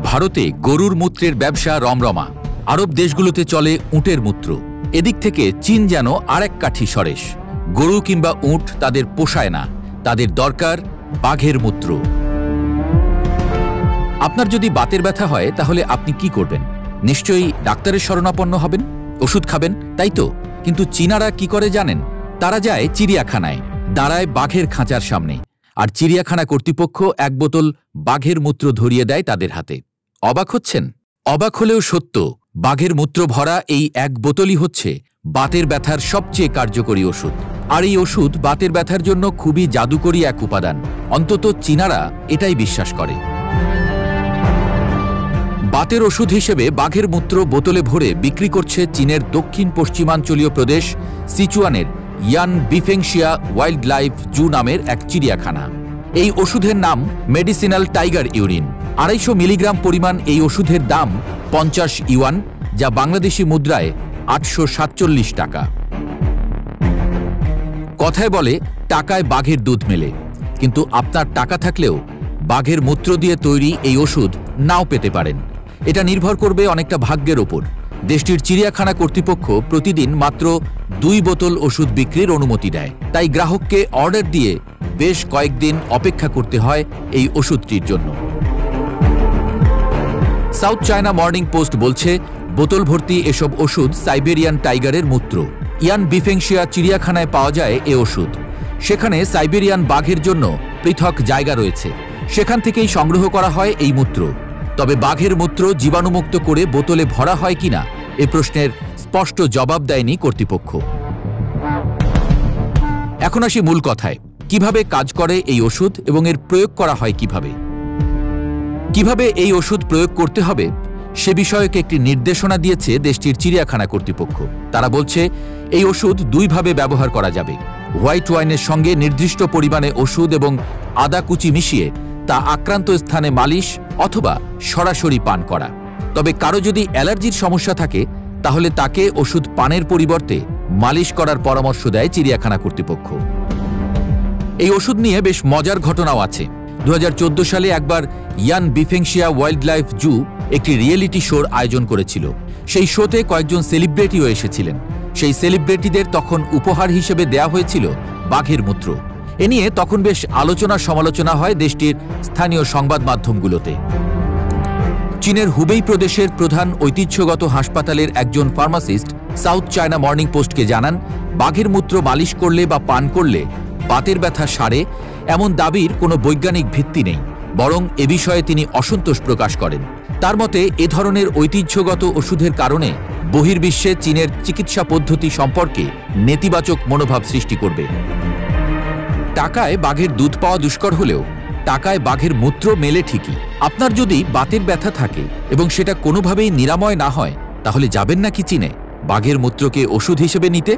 ভারতে গরুর মূত্রের ব্যবসা রমরমা। আরব দেশগুলোতে চলে উটের মূত্র। এদিক থেকে চীন যেন আরেক কাঠি সরেস। গরু কিংবা উট তাদের পোষায় না, তাদের দরকার বাঘের মূত্র। আপনার যদি বাতের ব্যথা হয় তাহলে আপনি কি করবেন? নিশ্চয়ই ডাক্তারের শরণাপন্ন হবেন, ওষুধ খাবেন, তাই তো? কিন্তু চীনারা কি করে জানেন? তারা যায় চিড়িয়াখানায়, দাঁড়ায় বাঘের খাঁচার সামনে, আর চিড়িয়াখানা কর্তৃপক্ষ এক বোতল বাঘের মূত্র ধরিয়ে দেয় তাদের হাতে। অবাক হচ্ছেন? অবাক হলেও সত্য, বাঘের মূত্র ভরা এই এক বোতলই হচ্ছে বাতের ব্যথার সবচেয়ে কার্যকরী ওষুধ। আর এই ওষুধ বাতের ব্যথার জন্য খুবই জাদুকরী এক উপাদান। অন্তত চীনারা এটাই বিশ্বাস করে। বাতের ওষুধ হিসেবে বাঘের মূত্র বোতলে ভরে বিক্রি করছে চীনের দক্ষিণ পশ্চিমাঞ্চলীয় প্রদেশ সিচুয়ানের ইয়ান বিফেংশিয়া ওয়াইল্ড লাইফ জু নামের এক চিড়িয়াখানা। এই ওষুধের নাম মেডিসিনাল টাইগার ইউরিন। 250 মিলিগ্রাম পরিমাণ এই ওষুধের দাম 50 ইউয়ান, যা বাংলাদেশি মুদ্রায় 847 টাকা। কথায় বলে টাকায় বাঘের দুধ মেলে, কিন্তু আপনার টাকা থাকলেও বাঘের মূত্র দিয়ে তৈরি এই ওষুধ নাও পেতে পারেন। এটা নির্ভর করবে অনেকটা ভাগ্যের ওপর। দেশটির চিড়িয়াখানা কর্তৃপক্ষ প্রতিদিন মাত্র 2 বোতল ওষুধ বিক্রির অনুমতি দেয়, তাই গ্রাহককে অর্ডার দিয়ে বেশ কয়েকদিন অপেক্ষা করতে হয় এই ওষুধটির জন্য। সাউথ চায়না মর্নিং পোস্ট বলছে, বোতল ভর্তি এসব ওষুধ সাইবেরিয়ান টাইগারের মূত্র। ইয়ান বিফেংশিয়া চিড়িয়াখানায় পাওয়া যায় এ ওষুধ। সেখানে সাইবেরিয়ান বাঘের জন্য পৃথক জায়গা রয়েছে, সেখান থেকেই সংগ্রহ করা হয় এই মূত্র। তবে বাঘের মূত্র জীবাণুমুক্ত করে বোতলে ভরা হয় কিনা এ প্রশ্নের স্পষ্ট জবাব দেয়নি কর্তৃপক্ষ। এখন আসি মূল কথায়, কিভাবে কাজ করে এই ওষুধ এবং এর প্রয়োগ করা হয় কিভাবে। কিভাবে এই ওষুধ প্রয়োগ করতে হবে সে বিষয়ে একটি নির্দেশনা দিয়েছে দেশটির চিড়িয়াখানা কর্তৃপক্ষ। তারা বলছে, এই ওষুধ 2 ভাবে ব্যবহার করা যাবে। হোয়াইট ওয়াইনের সঙ্গে নির্দিষ্ট পরিমাণে ওষুধ এবং আদা কুচি মিশিয়ে তা আক্রান্ত স্থানে মালিশ অথবা সরাসরি পান করা। তবে কারো যদি অ্যালার্জির সমস্যা থাকে তাহলে তাকে ওষুধ পানের পরিবর্তে মালিশ করার পরামর্শ দেয় চিড়িয়াখানা কর্তৃপক্ষ। এই ওষুধ নিয়ে বেশ মজার ঘটনাও আছে। 2014 সালে একবার ইয়ান বিফেংশিয়া ওয়াইল্ড লাইফ জু একটি রিয়েলিটি শোর আয়োজন করেছিল। সেই শোতে কয়েকজন সেলিব্রিটিও এসেছিলেন। সেই সেলিব্রিটিদের তখন উপহার হিসেবে দেয়া হয়েছিল বাঘের মূত্র। এ নিয়ে তখন বেশ আলোচনা সমালোচনা হয় দেশটির স্থানীয় সংবাদ মাধ্যমগুলোতে। চীনের হুবেই প্রদেশের প্রধান ঐতিহ্যগত হাসপাতালের একজন ফার্মাসিস্ট সাউথ চায়না মর্নিং পোস্টকে জানান, বাঘের মূত্র মালিশ করলে বা পান করলে বাতের ব্যথা সারে এমন দাবির কোনো বৈজ্ঞানিক ভিত্তি নেই, বরং এ বিষয়ে তিনি অসন্তোষ প্রকাশ করেন। তার মতে এ ধরনের ঐতিহ্যগত ওষুধের কারণে বহির্বিশ্বে চীনের চিকিৎসা পদ্ধতি সম্পর্কে নেতিবাচক মনোভাব সৃষ্টি করবে। টাকায় বাঘের দুধ পাওয়া দুষ্কর হলেও টাকায় বাঘের মূত্র মেলে ঠিকই। আপনার যদি বাতের ব্যথা থাকে এবং সেটা কোনোভাবেই নিরাময় না হয়, তাহলে যাবেন নাকি চীনে বাঘের মূত্রকে ওষুধ হিসেবে নিতে?